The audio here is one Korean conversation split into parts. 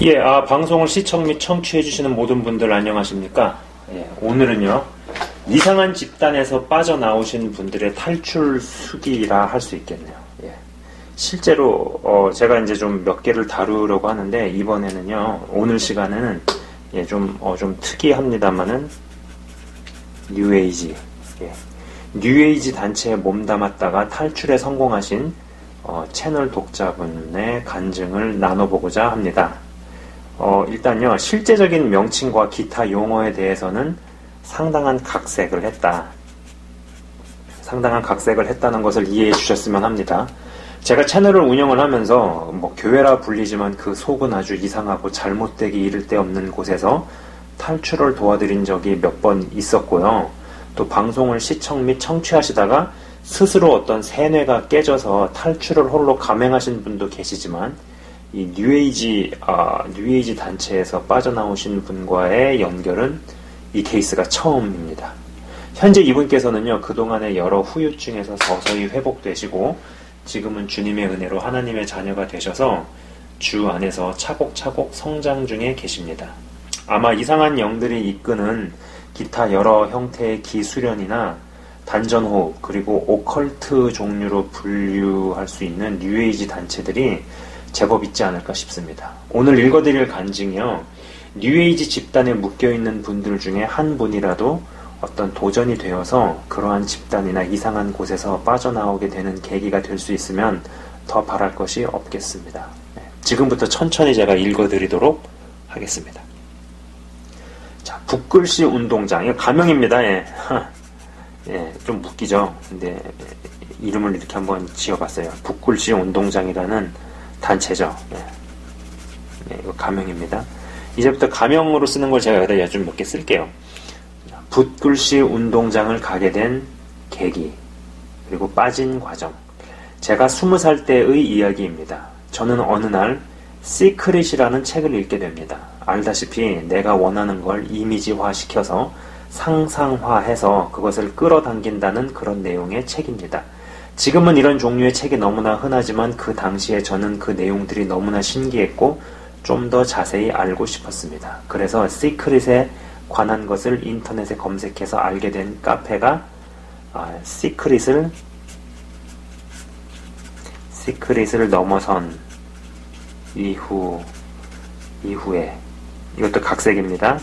예, 방송을 시청 및 청취해주시는 모든 분들 안녕하십니까? 예, 오늘은요, 이상한 집단에서 빠져나오신 분들의 탈출 수기라 할 수 있겠네요. 예. 실제로, 제가 이제 좀 몇 개를 다루려고 하는데, 이번에는요, 오늘 시간에는, 예, 좀 특이합니다만은, 뉴에이지, 예. 뉴에이지 단체에 몸담았다가 탈출에 성공하신, 채널 독자분의 간증을 나눠보고자 합니다. 일단요, 실제적인 명칭과 기타 용어에 대해서는 상당한 각색을 했다는 것을 이해해 주셨으면 합니다. 제가 채널을 운영을 하면서 교회라 불리지만 그 속은 아주 이상하고 잘못되기 이를 데 없는 곳에서 탈출을 도와드린 적이 몇 번 있었고요. 또 방송을 시청 및 청취하시다가 스스로 어떤 세뇌가 깨져서 탈출을 홀로 감행하신 분도 계시지만 이 뉴에이지 단체에서 빠져나오신 분과의 연결은 이 케이스가 처음입니다. 현재 이분께서는요, 그동안의 여러 후유증에서 서서히 회복되시고, 지금은 주님의 은혜로 하나님의 자녀가 되셔서 주 안에서 차곡차곡 성장 중에 계십니다. 아마 이상한 영들이 이끄는 기타 여러 형태의 기수련이나 단전호흡, 그리고 오컬트 종류로 분류할 수 있는 뉴에이지 단체들이 제법 있지 않을까 싶습니다. 오늘 읽어드릴 간증이요, 뉴에이지 집단에 묶여있는 분들 중에 한 분이라도 어떤 도전이 되어서 그러한 집단이나 이상한 곳에서 빠져나오게 되는 계기가 될 수 있으면 더 바랄 것이 없겠습니다. 네, 지금부터 천천히 제가 읽어드리도록 하겠습니다. 자, 붓글씨 운동장. 이거 가명입니다. 예. 예, 좀 웃기죠? 근데 이름을 이렇게 한번 지어봤어요. 붓글씨 운동장이라는 단체죠. 네. 네, 이거 가명입니다. 이제부터 가명으로 쓰는 걸 제가 여기다 좀 몇 개 쓸게요. 붓글씨 운동장을 가게 된 계기, 그리고 빠진 과정. 제가 20살 때의 이야기입니다. 저는 어느 날 시크릿이라는 책을 읽게 됩니다. 알다시피 내가 원하는 걸 이미지화 시켜서 상상화해서 그것을 끌어당긴다는 그런 내용의 책입니다. 지금은 이런 종류의 책이 너무나 흔하지만 그 당시에 저는 그 내용들이 너무나 신기했고 좀 더 자세히 알고 싶었습니다. 그래서 시크릿에 관한 것을 인터넷에 검색해서 알게 된 카페가 시크릿을 넘어선 이후에 이것도 각색입니다.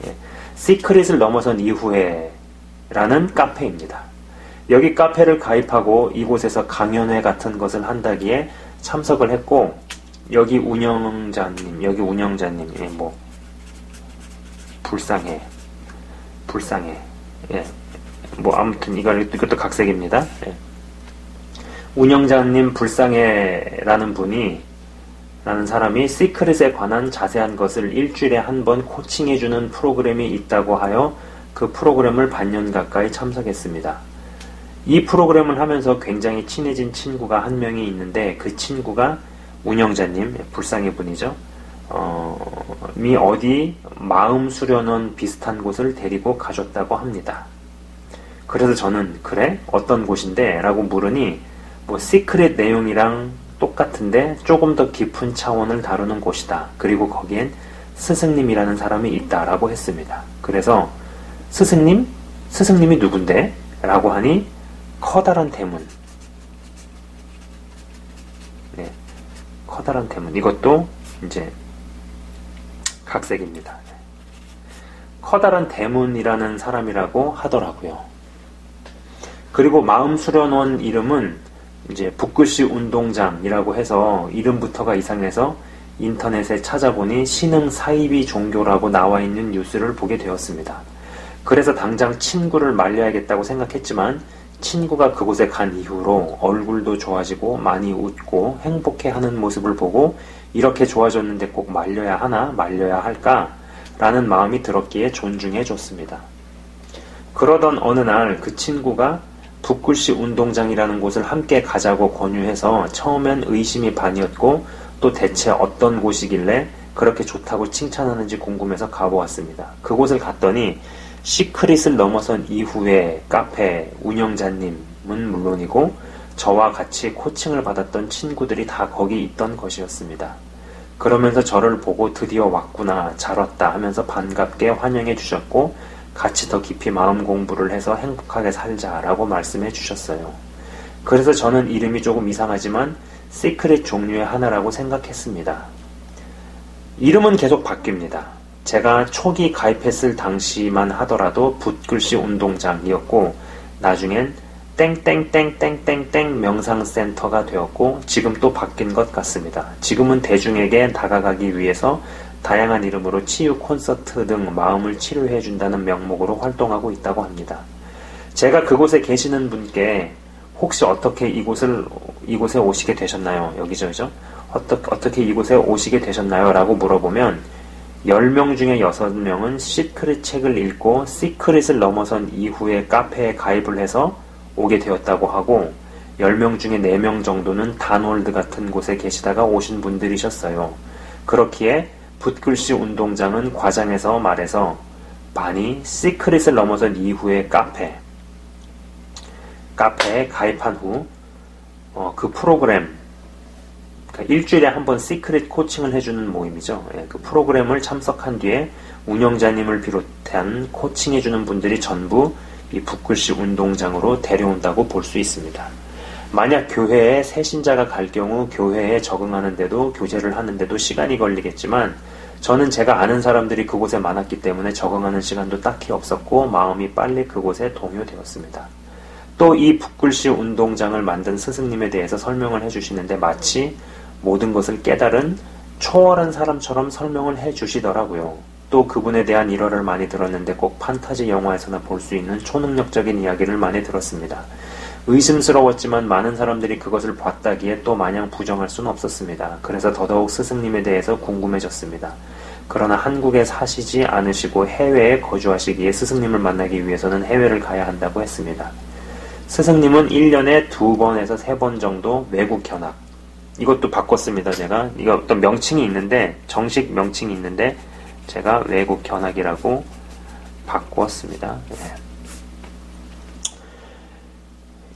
예. 시크릿을 넘어선 이후에 라는 카페입니다. 여기 카페를 가입하고 이곳에서 강연회 같은 것을 한다기에 참석을 했고, 여기 운영자님, 불쌍해. 예. 아무튼 이것도 각색입니다. 예. 운영자님 불쌍해라는 사람이 시크릿에 관한 자세한 것을 일주일에 한 번 코칭해주는 프로그램이 있다고 하여 그 프로그램을 반년 가까이 참석했습니다. 이 프로그램을 하면서 굉장히 친해진 친구가 한 명이 있는데 그 친구가 운영자님, 불쌍해 분이죠. 어디 마음 수련원 비슷한 곳을 데리고 가줬다고 합니다. 그래서 저는 그래? 어떤 곳인데? 라고 물으니 시크릿 내용이랑 똑같은데 조금 더 깊은 차원을 다루는 곳이다. 그리고 거기엔 스승님이라는 사람이 있다. 라고 했습니다. 그래서 스승님이 누군데? 라고 하니 커다란 대문. 네, 커다란 대문. 이것도 이제 각색입니다. 커다란 대문이라는 사람이라고 하더라고요. 그리고 마음 수련원 이름은 이제 붓글씨 운동장이라고 해서 이름부터가 이상해서 인터넷에 찾아보니 신흥 사이비 종교라고 나와 있는 뉴스를 보게 되었습니다. 그래서 당장 친구를 말려야겠다고 생각했지만 친구가 그곳에 간 이후로 얼굴도 좋아지고 많이 웃고 행복해하는 모습을 보고 이렇게 좋아졌는데 꼭 말려야 할까? 라는 마음이 들었기에 존중해줬습니다. 그러던 어느 날 그 친구가 붓글씨 운동장이라는 곳을 함께 가자고 권유해서 처음엔 의심이 반이었고 또 대체 어떤 곳이길래 그렇게 좋다고 칭찬하는지 궁금해서 가보았습니다. 그곳을 갔더니 시크릿을 넘어선 이후에 카페 운영자님은 물론이고 저와 같이 코칭을 받았던 친구들이 다 거기 있던 것이었습니다. 그러면서 저를 보고 드디어 왔구나, 잘 왔다 하면서 반갑게 환영해 주셨고 같이 더 깊이 마음 공부를 해서 행복하게 살자라고 말씀해 주셨어요. 그래서 저는 이름이 조금 이상하지만 시크릿 종류의 하나라고 생각했습니다. 이름은 계속 바뀝니다. 제가 초기 가입했을 당시만 하더라도 붓글씨 운동장이었고 나중엔 땡땡땡땡땡땡 명상센터가 되었고 지금 또 바뀐 것 같습니다. 지금은 대중에게 다가가기 위해서 다양한 이름으로 치유 콘서트 등 마음을 치료해준다는 명목으로 활동하고 있다고 합니다. 제가 그곳에 계시는 분께 혹시 어떻게 이곳에 오시게 되셨나요? 여기죠. 어떻게 이곳에 오시게 되셨나요? 라고 물어보면 10명 중에 6명은 시크릿 책을 읽고 시크릿을 넘어선 이후에 카페에 가입을 해서 오게 되었다고 하고 10명 중에 4명 정도는 단월드 같은 곳에 계시다가 오신 분들이셨어요. 그렇기에 붓글씨 운동장은 과장해서 말해서 많이 시크릿을 넘어선 이후에 카페에 가입한 후 그 프로그램, 그러니까 일주일에 한 번 시크릿 코칭을 해주는 모임이죠. 그 프로그램을 참석한 뒤에 운영자님을 비롯한 코칭해주는 분들이 전부 이 붓글씨 운동장으로 데려온다고 볼 수 있습니다. 만약 교회에 새 신자가 갈 경우 교회에 적응하는데도 교제를 하는데도 시간이 걸리겠지만 저는 제가 아는 사람들이 그곳에 많았기 때문에 적응하는 시간도 딱히 없었고 마음이 빨리 그곳에 동요되었습니다. 또 이 붓글씨 운동장을 만든 스승님에 대해서 설명을 해주시는데 마치 모든 것을 깨달은 초월한 사람처럼 설명을 해주시더라고요. 또 그분에 대한 일화를 많이 들었는데 꼭 판타지 영화에서나 볼 수 있는 초능력적인 이야기를 많이 들었습니다. 의심스러웠지만 많은 사람들이 그것을 봤다기에 또 마냥 부정할 수는 없었습니다. 그래서 더더욱 스승님에 대해서 궁금해졌습니다. 그러나 한국에 사시지 않으시고 해외에 거주하시기에 스승님을 만나기 위해서는 해외를 가야 한다고 했습니다. 스승님은 1년에 2번에서 3번 정도 외국 견학, 이것도 바꿨습니다. 제가 이거 어떤 명칭이 있는데 정식 명칭이 있는데 제가 외국 견학이라고 바꾸었습니다.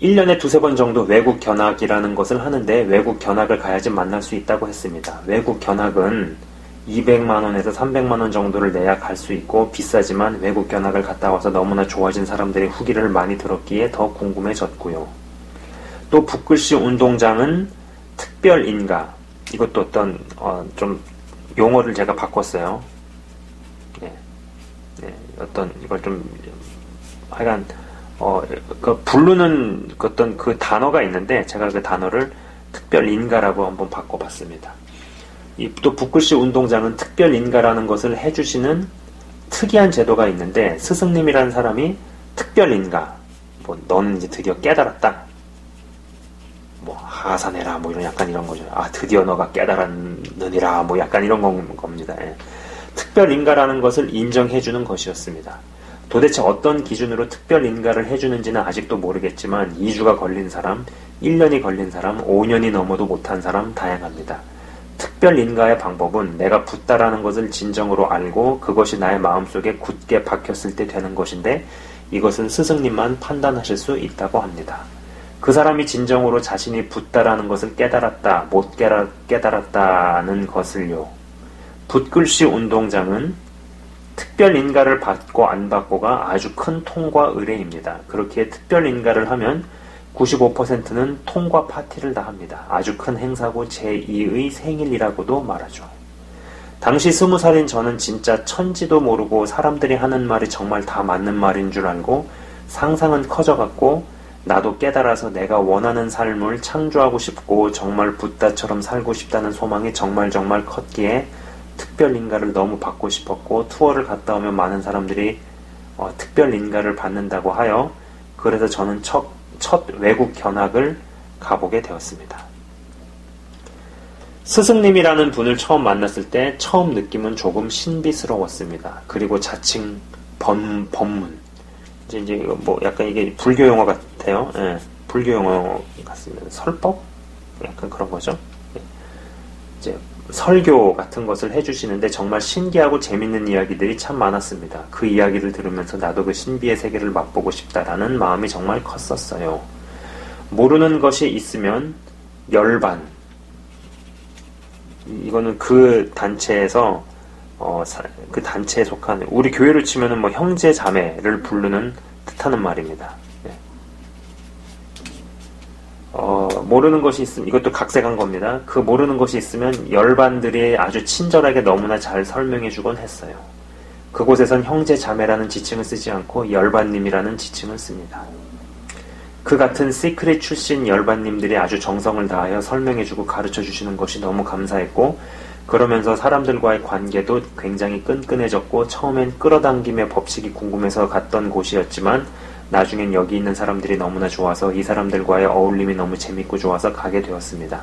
1년에 2-3번 정도 외국 견학이라는 것을 하는데 외국 견학을 가야지 만날 수 있다고 했습니다. 외국 견학은 200만원에서 300만원 정도를 내야 갈 수 있고 비싸지만 외국 견학을 갔다 와서 너무나 좋아진 사람들의 후기를 많이 들었기에 더 궁금해졌고요. 또 붓글씨 운동장은 특별인가, 이것도 어떤 좀 용어를 제가 바꿨어요. 어떤 이걸 좀 하여간 그 부르는 어떤 그 단어가 있는데 제가 그 단어를 특별인가라고 한번 바꿔봤습니다. 또 붓글씨 운동장은 특별인가라는 것을 해주시는 특이한 제도가 있는데 스승님이라는 사람이 특별인가, 뭐 너는 이제 드디어 깨달았다, 뭐 하산해라, 뭐 이런 약간 이런 거죠. 아 드디어 너가 깨달았느니라, 뭐 약간 이런 겁니다. 특별인가라는 것을 인정해주는 것이었습니다. 도대체 어떤 기준으로 특별인가를 해주는지는 아직도 모르겠지만 2주가 걸린 사람, 1년이 걸린 사람, 5년이 넘어도 못한 사람 다양합니다. 특별인가의 방법은 내가 붓다라는 것을 진정으로 알고 그것이 나의 마음속에 굳게 박혔을 때 되는 것인데 이것은 스승님만 판단하실 수 있다고 합니다. 그 사람이 진정으로 자신이 붓다라는 것을 깨달았다, 못 깨달았다는 것을요. 붓글씨 운동장은 특별인가를 받고 안 받고가 아주 큰 통과 의례입니다. 그렇기에 특별인가를 하면 95%는 통과 파티를 다 합니다. 아주 큰 행사고 제2의 생일이라고도 말하죠. 당시 20살인 저는 진짜 천지도 모르고 사람들이 하는 말이 정말 다 맞는 말인 줄 알고 상상은 커져갔고 나도 깨달아서 내가 원하는 삶을 창조하고 싶고 정말 붓다처럼 살고 싶다는 소망이 정말 컸기에 특별인가를 너무 받고 싶었고 투어를 갔다 오면 많은 사람들이 특별인가를 받는다고 하여 그래서 저는 첫 외국 견학을 가보게 되었습니다. 스승님이라는 분을 처음 만났을 때 처음 느낌은 조금 신비스러웠습니다. 그리고 자칭 법문, 이제 뭐 약간 이게 불교 용어 같아요. 불교 용어 같습니다. 설법? 약간 그런 거죠. 이제 설교 같은 것을 해주시는데 정말 신기하고 재밌는 이야기들이 참 많았습니다. 그 이야기를 들으면서 나도 그 신비의 세계를 맛보고 싶다라는 마음이 정말 컸었어요. 모르는 것이 있으면 열반, 이거는 그 단체에서 그 단체에 속한 우리 교회로 치면은 뭐 형제 자매를 부르는 뜻하는 말입니다. 네. 모르는 것이 있으면 이것도 각색한 겁니다. 그 모르는 것이 있으면 열반들이 아주 친절하게 너무나 잘 설명해주곤 했어요. 그곳에선 형제 자매라는 지칭을 쓰지 않고 열반님이라는 지칭을 씁니다. 그 같은 시크릿 출신 열반님들이 아주 정성을 다하여 설명해주고 가르쳐주시는 것이 너무 감사했고, 그러면서 사람들과의 관계도 굉장히 끈끈해졌고, 처음엔 끌어당김의 법칙이 궁금해서 갔던 곳이었지만 나중엔 여기 있는 사람들이 너무나 좋아서 이 사람들과의 어울림이 너무 재밌고 좋아서 가게 되었습니다.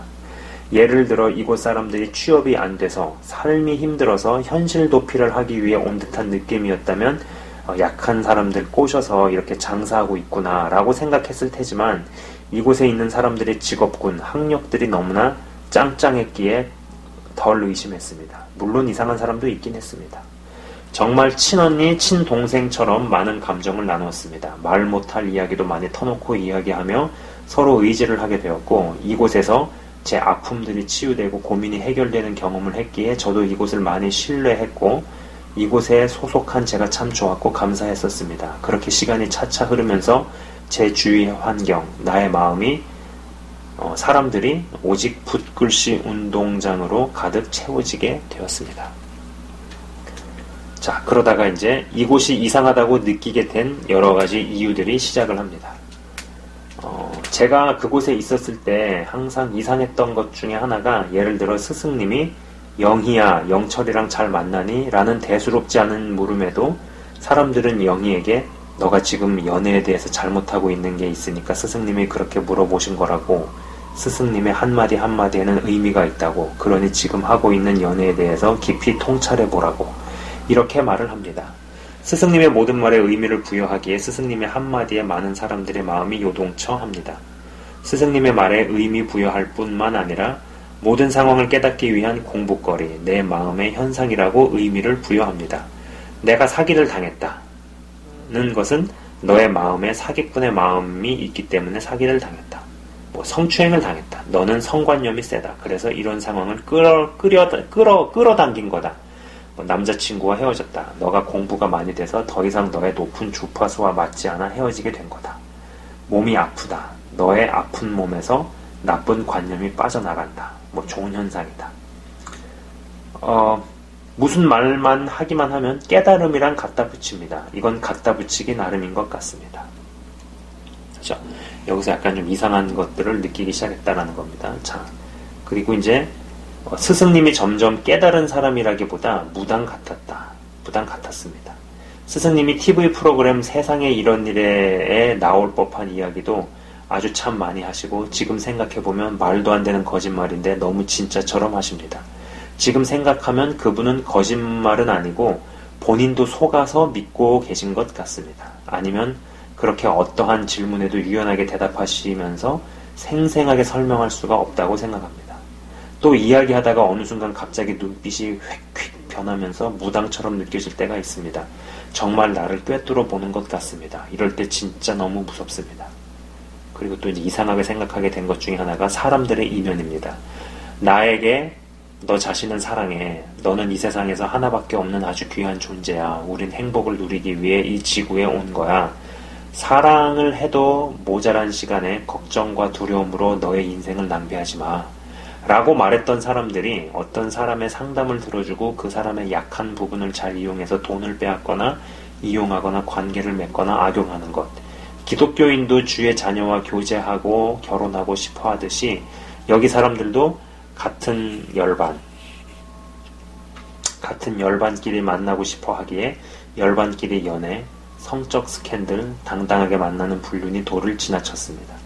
예를 들어 이곳 사람들이 취업이 안 돼서 삶이 힘들어서 현실 도피를 하기 위해 온 듯한 느낌이었다면 약한 사람들 꼬셔서 이렇게 장사하고 있구나 라고 생각했을 테지만, 이곳에 있는 사람들의 직업군, 학력들이 너무나 짱짱했기에 덜 의심했습니다. 물론 이상한 사람도 있긴 했습니다. 정말 친언니, 친동생처럼 많은 감정을 나누었습니다. 말 못할 이야기도 많이 터놓고 이야기하며 서로 의지를 하게 되었고, 이곳에서 제 아픔들이 치유되고 고민이 해결되는 경험을 했기에 저도 이곳을 많이 신뢰했고, 이곳에 소속한 제가 참 좋았고 감사했었습니다. 그렇게 시간이 차차 흐르면서 제 주위의 환경, 나의 마음이 사람들이 오직 붓글씨 운동장으로 가득 채워지게 되었습니다. 자, 그러다가 이제 이곳이 이상하다고 느끼게 된 여러 가지 이유들이 시작을 합니다. 제가 그곳에 있었을 때 항상 이상했던 것 중에 하나가, 예를 들어 스승님이 영희야, 영철이랑 잘 만나니? 라는 대수롭지 않은 물음에도 사람들은 영희에게 너가 지금 연애에 대해서 잘못하고 있는 게 있으니까 스승님이 그렇게 물어보신 거라고, 스승님의 한마디 한마디에는 의미가 있다고, 그러니 지금 하고 있는 연애에 대해서 깊이 통찰해보라고 이렇게 말을 합니다. 스승님의 모든 말에 의미를 부여하기에 스승님의 한마디에 많은 사람들의 마음이 요동쳐 합니다. 스승님의 말에 의미 부여할 뿐만 아니라 모든 상황을 깨닫기 위한 공부거리, 내 마음의 현상이라고 의미를 부여합니다. 내가 사기를 당했다는 것은 너의 마음에 사기꾼의 마음이 있기 때문에 사기를 당했다. 성추행을 당했다. 너는 성관념이 세다. 그래서 이런 상황을 끌어당긴 거다. 남자친구와 헤어졌다. 너가 공부가 많이 돼서 더 이상 너의 높은 주파수와 맞지 않아 헤어지게 된 거다. 몸이 아프다. 너의 아픈 몸에서 나쁜 관념이 빠져나간다. 좋은 현상이다. 무슨 말만 하기만 하면 깨달음이랑 갖다 붙입니다. 이건 갖다 붙이기 나름인 것 같습니다. 그렇죠? 여기서 약간 좀 이상한 것들을 느끼기 시작했다는 겁니다. 자, 그리고 이제 스승님이 점점 깨달은 사람이라기보다 무당 같았습니다. 스승님이 TV 프로그램 세상에 이런 일에 나올 법한 이야기도 아주 참 많이 하시고, 지금 생각해보면 말도 안 되는 거짓말인데 너무 진짜처럼 하십니다. 지금 생각하면 그분은 거짓말은 아니고 본인도 속아서 믿고 계신 것 같습니다. 아니면 그렇게 어떠한 질문에도 유연하게 대답하시면서 생생하게 설명할 수가 없다고 생각합니다. 또 이야기하다가 어느 순간 갑자기 눈빛이 휙휙 변하면서 무당처럼 느껴질 때가 있습니다. 정말 나를 꿰뚫어 보는 것 같습니다. 이럴 때 진짜 너무 무섭습니다. 그리고 또 이제 이상하게 생각하게 된 것 중에 하나가 사람들의 이면입니다. 나에게 너 자신을 사랑해. 너는 이 세상에서 하나밖에 없는 아주 귀한 존재야. 우린 행복을 누리기 위해 이 지구에 온 거야. 사랑을 해도 모자란 시간에 걱정과 두려움으로 너의 인생을 낭비하지 마. 라고 말했던 사람들이 어떤 사람의 상담을 들어주고 그 사람의 약한 부분을 잘 이용해서 돈을 빼앗거나 이용하거나 관계를 맺거나 악용하는 것. 기독교인도 주의 자녀와 교제하고 결혼하고 싶어 하듯이 여기 사람들도 같은 열반끼리 만나고 싶어 하기에 열반끼리 연애, 성적 스캔들, 당당하게 만나는 불륜이 도를 지나쳤습니다.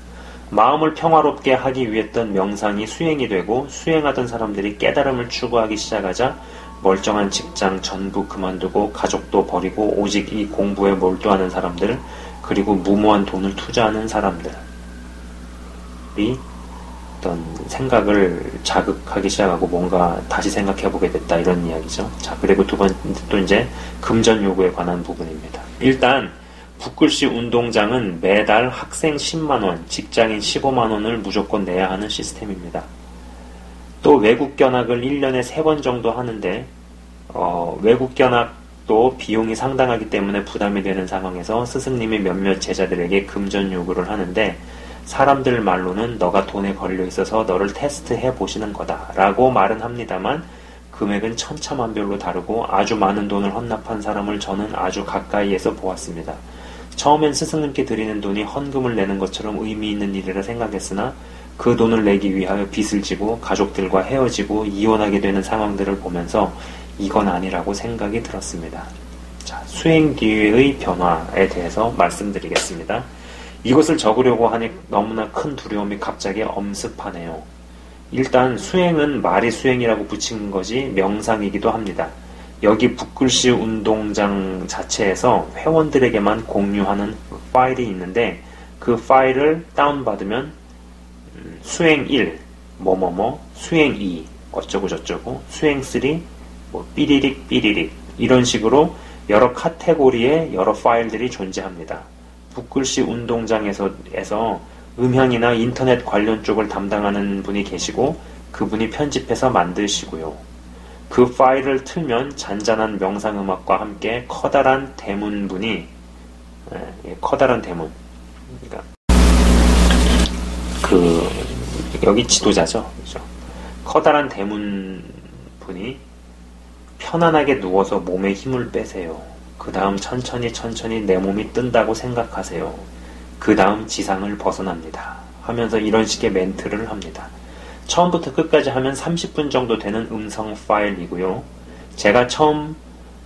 마음을 평화롭게 하기 위했던 명상이 수행이 되고, 수행하던 사람들이 깨달음을 추구하기 시작하자 멀쩡한 직장 전부 그만두고 가족도 버리고 오직 이 공부에 몰두하는 사람들, 그리고 무모한 돈을 투자하는 사람들이 어떤 생각을 자극하기 시작하고 뭔가 다시 생각해보게 됐다, 이런 이야기죠. 자, 그리고 두 번째 또 이제 금전 요구에 관한 부분입니다. 일단 붓글씨 운동장은 매달 학생 10만원, 직장인 15만원을 무조건 내야 하는 시스템입니다. 또 외국 견학을 1년에 3번 정도 하는데 외국 견학도 비용이 상당하기 때문에 부담이 되는 상황에서 스승님이 몇몇 제자들에게 금전 요구를 하는데 사람들 말로는 너가 돈에 걸려 있어서 너를 테스트해 보시는 거다 라고 말은 합니다만 금액은 천차만별로 다르고 아주 많은 돈을 헌납한 사람을 저는 아주 가까이에서 보았습니다. 처음엔 스승님께 드리는 돈이 헌금을 내는 것처럼 의미 있는 일이라 생각했으나 그 돈을 내기 위하여 빚을 지고 가족들과 헤어지고 이혼하게 되는 상황들을 보면서 이건 아니라고 생각이 들었습니다. 자, 수행 뒤의 변화에 대해서 말씀드리겠습니다. 이것을 적으려고 하니 너무나 큰 두려움이 갑자기 엄습하네요. 일단 수행은 말이 수행이라고 붙인 것이 명상이기도 합니다. 여기 붓글씨 운동장 자체에서 회원들에게만 공유하는 파일이 있는데 그 파일을 다운받으면 수행 1, 뭐뭐뭐, 수행 2, 어쩌고 저쩌고, 수행 3, 뭐 삐리릭 삐리릭 이런 식으로 여러 카테고리의 여러 파일들이 존재합니다. 붓글씨 운동장에서 음향이나 인터넷 관련 쪽을 담당하는 분이 계시고 그분이 편집해서 만드시고요. 그 파일을 틀면 잔잔한 명상음악과 함께 커다란 대문분이 커다란 대문 그러니까 여기 지도자죠. 그렇죠? 커다란 대문분이 편안하게 누워서 몸에 힘을 빼세요. 그 다음 천천히 내 몸이 뜬다고 생각하세요. 그 다음 지상을 벗어납니다. 하면서 이런 식의 멘트를 합니다. 처음부터 끝까지 하면 30분 정도 되는 음성 파일이고요. 제가 처음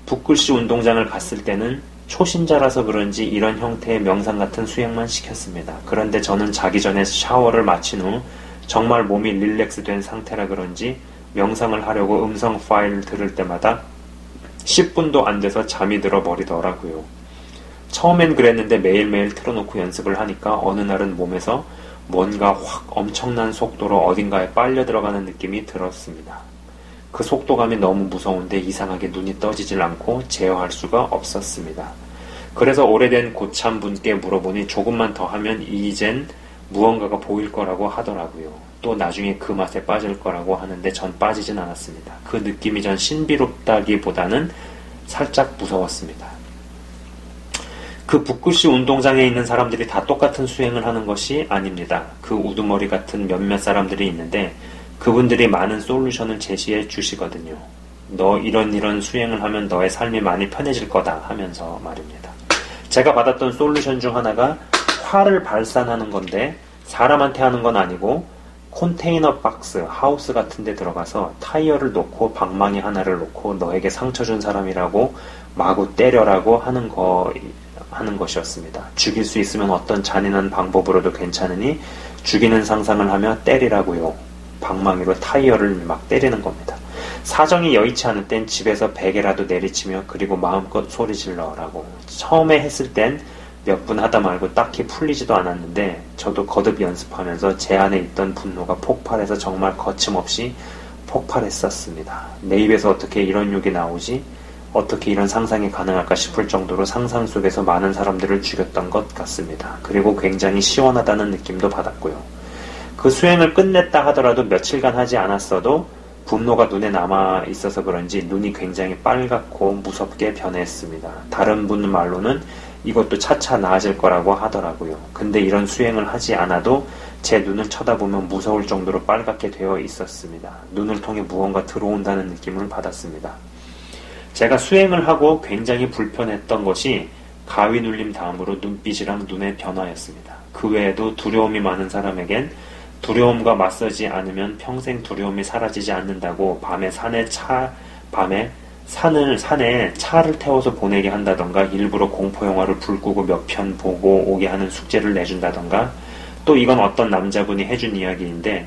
붓글씨 운동장을 갔을 때는 초신자라서 그런지 이런 형태의 명상 같은 수행만 시켰습니다. 그런데 저는 자기 전에 샤워를 마친 후 정말 몸이 릴렉스 된 상태라 그런지 명상을 하려고 음성 파일을 들을 때마다 10분도 안 돼서 잠이 들어 버리더라고요. 처음엔 그랬는데 매일매일 틀어놓고 연습을 하니까 어느 날은 몸에서 뭔가 확 엄청난 속도로 어딘가에 빨려 들어가는 느낌이 들었습니다. 그 속도감이 너무 무서운데 이상하게 눈이 떠지질 않고 제어할 수가 없었습니다. 그래서 오래된 고참분께 물어보니 조금만 더 하면 이젠 무언가가 보일 거라고 하더라고요. 또 나중에 그 맛에 빠질 거라고 하는데 전 빠지진 않았습니다. 그 느낌이 전 신비롭다기보다는 살짝 무서웠습니다. 그 붓글씨 운동장에 있는 사람들이 다 똑같은 수행을 하는 것이 아닙니다. 그 우두머리 같은 몇몇 사람들이 있는데 그분들이 많은 솔루션을 제시해 주시거든요. 너 이런 수행을 하면 너의 삶이 많이 편해질 거다 하면서 말입니다. 제가 받았던 솔루션 중 하나가 화를 발산하는 건데 사람한테 하는 건 아니고 컨테이너 박스, 하우스 같은 데 들어가서 타이어를 놓고 방망이 하나를 놓고 너에게 상처 준 사람이라고 마구 때려라고 하는 것이었습니다. 죽일 수 있으면 어떤 잔인한 방법으로도 괜찮으니 죽이는 상상을 하며 때리라고요. 방망이로 타이어를 막 때리는 겁니다. 사정이 여의치 않을 땐 집에서 베개라도 내리치며 그리고 마음껏 소리 질러라고. 처음에 했을 땐 몇 분 하다 말고 딱히 풀리지도 않았는데 저도 거듭 연습하면서 제 안에 있던 분노가 폭발해서 정말 거침없이 폭발했었습니다. 내 입에서 어떻게 이런 욕이 나오지? 어떻게 이런 상상이 가능할까 싶을 정도로 상상 속에서 많은 사람들을 죽였던 것 같습니다. 그리고 굉장히 시원하다는 느낌도 받았고요. 그 수행을 끝냈다 하더라도 며칠간 하지 않았어도 분노가 눈에 남아 있어서 그런지 눈이 굉장히 빨갛고 무섭게 변했습니다. 다른 분 말로는 이것도 차차 나아질 거라고 하더라고요. 근데 이런 수행을 하지 않아도 제 눈을 쳐다보면 무서울 정도로 빨갛게 되어 있었습니다. 눈을 통해 무언가 들어온다는 느낌을 받았습니다. 제가 수행을 하고 굉장히 불편했던 것이 가위 눌림 다음으로 눈빛이랑 눈의 변화였습니다. 그 외에도 두려움이 많은 사람에겐 두려움과 맞서지 않으면 평생 두려움이 사라지지 않는다고 밤에 산에 차를 태워서 보내게 한다던가 일부러 공포영화를 불 끄고 몇 편 보고 오게 하는 숙제를 내준다던가 또 이건 어떤 남자분이 해준 이야기인데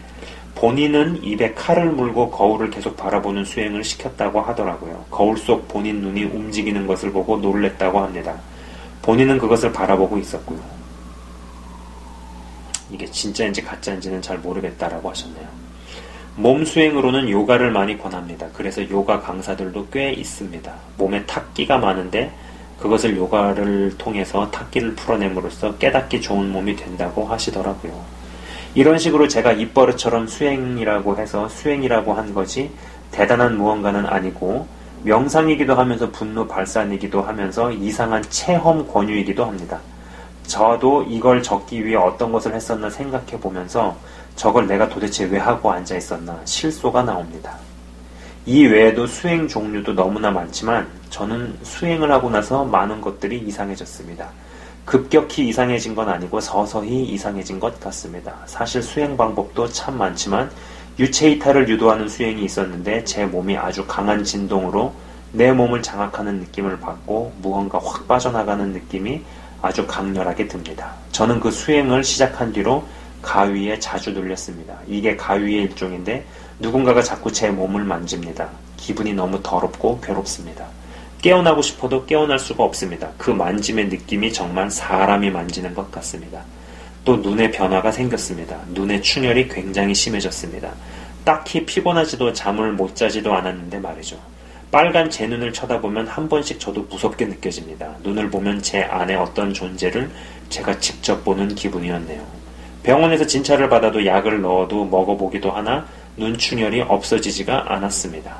본인은 입에 칼을 물고 거울을 계속 바라보는 수행을 시켰다고 하더라고요. 거울 속 본인 눈이 움직이는 것을 보고 놀랬다고 합니다. 본인은 그것을 바라보고 있었고요. 이게 진짜인지 가짜인지는 잘 모르겠다라고 하셨네요. 몸 수행으로는 요가를 많이 권합니다. 그래서 요가 강사들도 꽤 있습니다. 몸에 탁기가 많은데 그것을 요가를 통해서 탁기를 풀어냄으로써 깨닫기 좋은 몸이 된다고 하시더라고요. 이런 식으로 제가 입버릇처럼 수행이라고 해서 수행이라고 한 거지 대단한 무언가는 아니고 명상이기도 하면서 분노 발산이기도 하면서 이상한 체험 권유이기도 합니다. 저도 이걸 적기 위해 어떤 것을 했었나 생각해 보면서 저걸 내가 도대체 왜 하고 앉아 있었나 실소가 나옵니다. 이 외에도 수행 종류도 너무나 많지만 저는 수행을 하고 나서 많은 것들이 이상해졌습니다. 급격히 이상해진 건 아니고 서서히 이상해진 것 같습니다. 사실 수행 방법도 참 많지만 유체이탈을 유도하는 수행이 있었는데 제 몸이 아주 강한 진동으로 내 몸을 장악하는 느낌을 받고 무언가 확 빠져나가는 느낌이 아주 강렬하게 듭니다. 저는 그 수행을 시작한 뒤로 가위에 자주 눌렸습니다. 이게 가위의 일종인데 누군가가 자꾸 제 몸을 만집니다. 기분이 너무 더럽고 괴롭습니다. 깨어나고 싶어도 깨어날 수가 없습니다. 그 만짐의 느낌이 정말 사람이 만지는 것 같습니다. 또 눈에 변화가 생겼습니다. 눈의 충혈이 굉장히 심해졌습니다. 딱히 피곤하지도 잠을 못 자지도 않았는데 말이죠. 빨간 제 눈을 쳐다보면 한 번씩 저도 무섭게 느껴집니다. 눈을 보면 제 안에 어떤 존재를 제가 직접 보는 기분이었네요. 병원에서 진찰을 받아도 약을 넣어도 먹어보기도 하나 눈충혈이 없어지지가 않았습니다.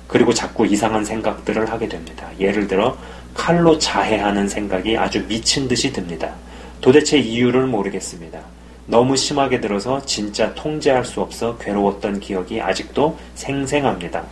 그리고 자꾸 이상한 생각들을 하게 됩니다. 예를 들어 칼로 자해하는 생각이 아주 미친 듯이 듭니다. 도대체 이유를 모르겠습니다. 너무 심하게 들어서 진짜 통제할 수 없어 괴로웠던 기억이 아직도 생생합니다.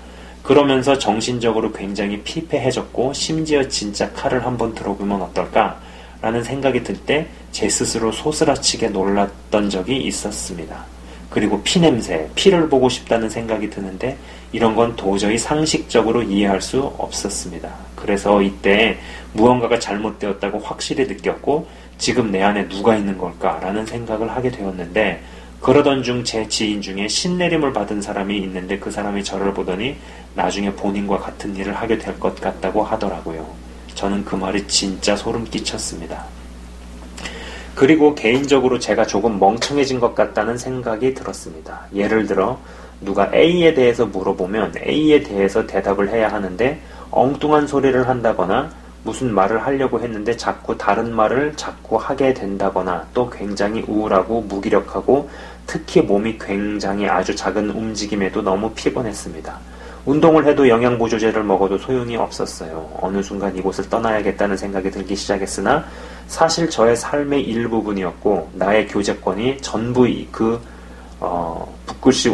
그러면서 정신적으로 굉장히 피폐해졌고 심지어 진짜 칼을 한번 들어보면 어떨까? 라는 생각이 들 때 제 스스로 소스라치게 놀랐던 적이 있었습니다. 그리고 피냄새, 피를 보고 싶다는 생각이 드는데 이런 건 도저히 상식적으로 이해할 수 없었습니다. 그래서 이때 무언가가 잘못되었다고 확실히 느꼈고 지금 내 안에 누가 있는 걸까라는 생각을 하게 되었는데 그러던 중 제 지인 중에 신내림을 받은 사람이 있는데 그 사람이 저를 보더니 나중에 본인과 같은 일을 하게 될 것 같다고 하더라고요. 저는 그 말이 진짜 소름 끼쳤습니다. 그리고 개인적으로 제가 조금 멍청해진 것 같다는 생각이 들었습니다. 예를 들어 누가 A에 대해서 물어보면 A에 대해서 대답을 해야 하는데 엉뚱한 소리를 한다거나 무슨 말을 하려고 했는데 자꾸 다른 말을 자꾸 하게 된다거나 또 굉장히 우울하고 무기력하고 특히 몸이 굉장히 아주 작은 움직임에도 너무 피곤했습니다. 운동을 해도 영양보조제를 먹어도 소용이 없었어요. 어느 순간 이곳을 떠나야겠다는 생각이 들기 시작했으나 사실 저의 삶의 일부분이었고 나의 교제권이 전부 붓글씨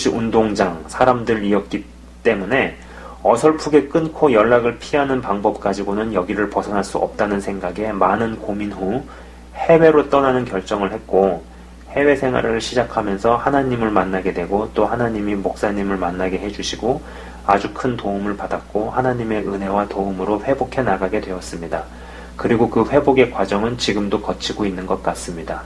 운동장 사람들이었기 때문에 어설프게 끊고 연락을 피하는 방법 가지고는 여기를 벗어날 수 없다는 생각에 많은 고민 후 해외로 떠나는 결정을 했고 해외 생활을 시작하면서 하나님을 만나게 되고 또 하나님이 목사님을 만나게 해주시고 아주 큰 도움을 받았고 하나님의 은혜와 도움으로 회복해 나가게 되었습니다. 그리고 그 회복의 과정은 지금도 거치고 있는 것 같습니다.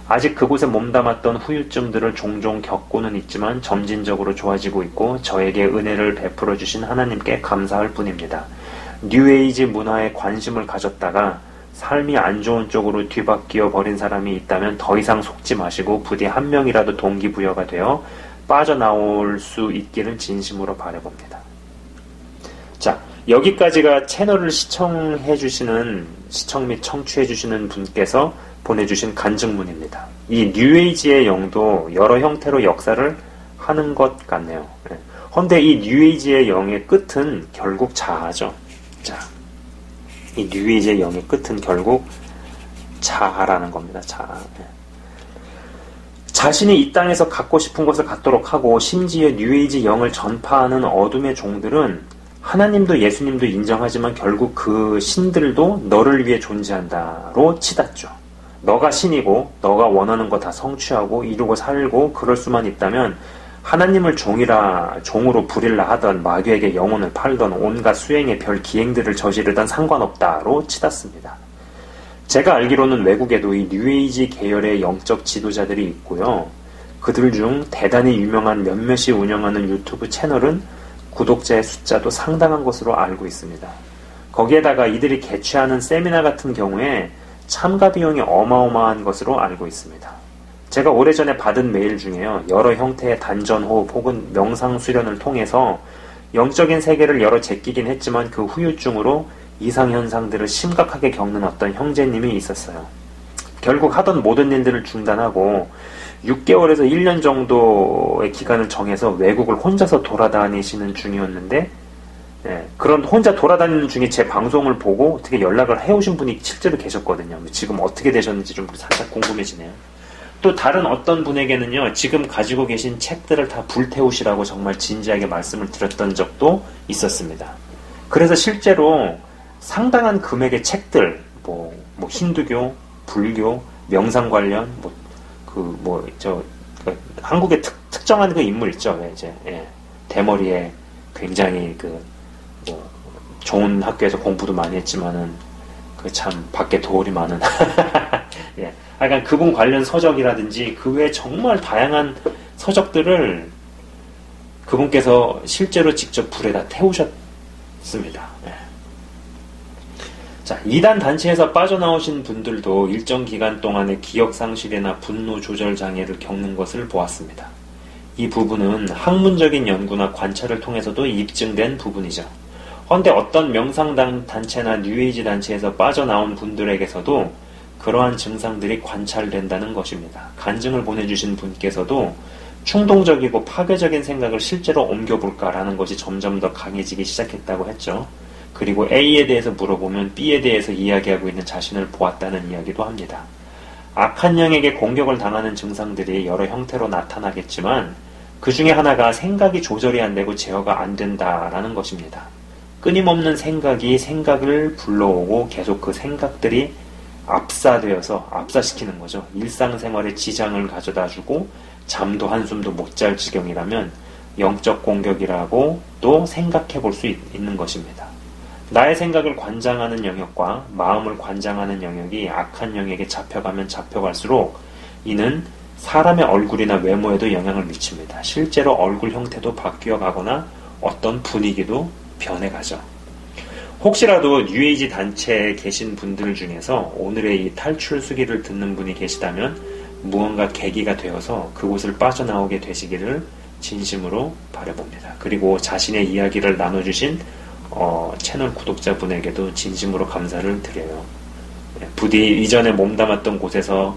아직 그곳에 몸담았던 후유증들을 종종 겪고는 있지만 점진적으로 좋아지고 있고 저에게 은혜를 베풀어 주신 하나님께 감사할 뿐입니다. 뉴에이지 문화에 관심을 가졌다가 삶이 안 좋은 쪽으로 뒤바뀌어 버린 사람이 있다면 더 이상 속지 마시고 부디 한 명이라도 동기부여가 되어 빠져나올 수 있기를 진심으로 바라봅니다. 자, 여기까지가 채널을 시청 및 청취해주시는 분께서 보내주신 간증문입니다. 이 뉴에이지의 영도 여러 형태로 역사를 하는 것 같네요. 헌데 이 뉴에이지의 영의 끝은 결국 자아죠. 자, 이 뉴에이지의 영의 끝은 결국 자아라는 겁니다. 자아. 자신이 이 땅에서 갖고 싶은 것을 갖도록 하고 심지어 뉴에이지 영을 전파하는 어둠의 종들은 하나님도 예수님도 인정하지만 결국 그 신들도 너를 위해 존재한다로 치닫죠. 너가 신이고 너가 원하는 거 다 성취하고 이루고 살고 그럴 수만 있다면 하나님을 종으로 부릴라 하던 마귀에게 영혼을 팔던 온갖 수행의 별 기행들을 저지르던 상관없다로 치닫습니다. 제가 알기로는 외국에도 이 뉴에이지 계열의 영적 지도자들이 있고요. 그들 중 대단히 유명한 몇몇이 운영하는 유튜브 채널은 구독자의 숫자도 상당한 것으로 알고 있습니다. 거기에다가 이들이 개최하는 세미나 같은 경우에 참가 비용이 어마어마한 것으로 알고 있습니다. 제가 오래전에 받은 메일 중에요. 여러 형태의 단전호흡 혹은 명상 수련을 통해서 영적인 세계를 여러 제끼긴 했지만 그 후유증으로 이상현상들을 심각하게 겪는 어떤 형제님이 있었어요. 결국 하던 모든 일들을 중단하고 6개월에서 1년 정도의 기간을 정해서 외국을 혼자서 돌아다니시는 중이었는데, 그런 혼자 돌아다니는 중에 제 방송을 보고 어떻게 연락을 해오신 분이 실제로 계셨거든요. 지금 어떻게 되셨는지 좀 살짝 궁금해지네요. 또 다른 어떤 분에게는요, 지금 가지고 계신 책들을 다 불태우시라고 정말 진지하게 말씀을 드렸던 적도 있었습니다. 그래서 실제로 상당한 금액의 책들, 뭐 힌두교, 불교, 명상 관련, 한국의 특정한 그 인물 있죠. 대머리에 굉장히 좋은 학교에서 공부도 많이 했지만은, 참, 밖에 도울이 많은. 예. 그러니까 그분 관련 서적이라든지, 그 외에 정말 다양한 서적들을 그분께서 실제로 직접 불에다 태우셨습니다. 예. 자, 이단 단체에서 빠져나오신 분들도 일정 기간 동안의 기억상실이나 분노 조절 장애를 겪는 것을 보았습니다. 이 부분은 학문적인 연구나 관찰을 통해서도 입증된 부분이죠. 그런데 어떤 명상 단체나 뉴에이지 단체에서 빠져나온 분들에게서도 그러한 증상들이 관찰된다는 것입니다. 간증을 보내주신 분께서도 충동적이고 파괴적인 생각을 실제로 옮겨볼까라는 것이 점점 더 강해지기 시작했다고 했죠. 그리고 A에 대해서 물어보면 B에 대해서 이야기하고 있는 자신을 보았다는 이야기도 합니다. 악한 영에게 공격을 당하는 증상들이 여러 형태로 나타나겠지만 그 중에 하나가 생각이 조절이 안 되고 제어가 안 된다라는 것입니다. 끊임없는 생각이 생각을 불러오고 계속 그 생각들이 압사시키는 거죠. 일상생활에 지장을 가져다주고 잠도 한숨도 못 잘 지경이라면 영적 공격이라고 또 생각해 볼 수 있는 것입니다. 나의 생각을 관장하는 영역과 마음을 관장하는 영역이 악한 영역에 잡혀가면 잡혀갈수록 이는 사람의 얼굴이나 외모에도 영향을 미칩니다. 실제로 얼굴 형태도 바뀌어 가거나 어떤 분위기도 변해가죠. 혹시라도 뉴에이지 단체에 계신 분들 중에서 오늘의 이 탈출 수기를 듣는 분이 계시다면 무언가 계기가 되어서 그곳을 빠져나오게 되시기를 진심으로 바라봅니다. 그리고 자신의 이야기를 나눠주신 채널 구독자분에게도 진심으로 감사를 드려요. 부디 이전에 몸담았던 곳에서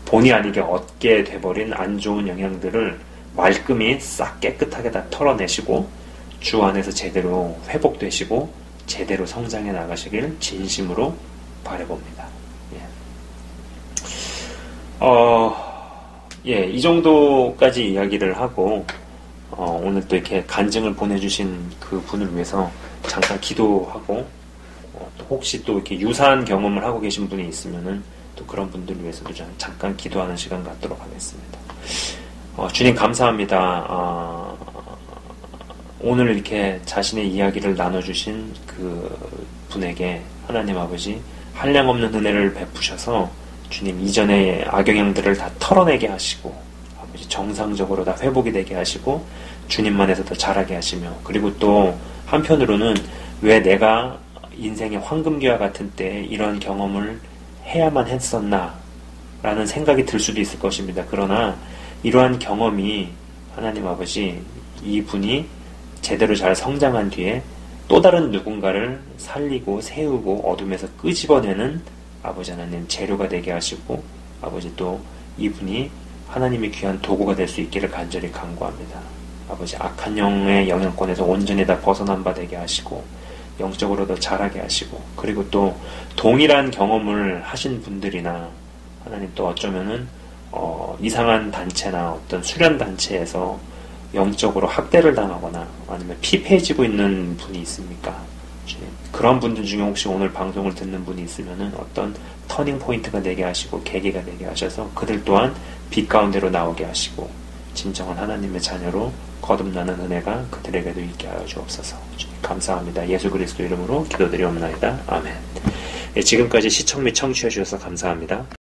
본의 아니게 얻게 돼버린 안 좋은 영향들을 말끔히 싹 깨끗하게 다 털어내시고 주 안에서 제대로 회복되시고 제대로 성장해 나가시길 진심으로 바라봅니다. 이 정도까지 이야기를 하고 오늘 또 이렇게 간증을 보내주신 그 분을 위해서 잠깐 기도하고 또 혹시 또 이렇게 유사한 경험을 하고 계신 분이 있으면은 또 그런 분들을 위해서도 잠깐 기도하는 시간 갖도록 하겠습니다. 주님 감사합니다. 오늘 이렇게 자신의 이야기를 나눠주신 그 분에게 하나님 아버지 한량없는 은혜를 베푸셔서 주님 이전의 악영향들을 다 털어내게 하시고 아버지 정상적으로 다 회복이 되게 하시고 주님만에서 더 자라게 하시며 그리고 또 한편으로는 왜 내가 인생의 황금기와 같은 때 이런 경험을 해야만 했었나 라는 생각이 들 수도 있을 것입니다. 그러나 이러한 경험이 하나님 아버지 이분이 제대로 잘 성장한 뒤에 또 다른 누군가를 살리고 세우고 어둠에서 끄집어내는 아버지 하나님 재료가 되게 하시고 아버지 또 이분이 하나님의 귀한 도구가 될 수 있기를 간절히 간구합니다. 아버지 악한 영의 영향권에서 온전히 다 벗어난 바 되게 하시고 영적으로도 자라게 하시고 그리고 또 동일한 경험을 하신 분들이나 하나님 또 어쩌면은 이상한 단체나 어떤 수련 단체에서 영적으로 학대를 당하거나 아니면 피폐해지고 있는 분이 있습니까? 그런 분들 중에 혹시 오늘 방송을 듣는 분이 있으면은 어떤 터닝 포인트가 되게 하시고 계기가 되게 하셔서 그들 또한 빛 가운데로 나오게 하시고 진정한 하나님의 자녀로 거듭나는 은혜가 그들에게도 있게 하여 주옵소서. 주님 감사합니다. 예수 그리스도 이름으로 기도드리옵나이다. 아멘. 지금까지 시청 및 청취해 주셔서 감사합니다.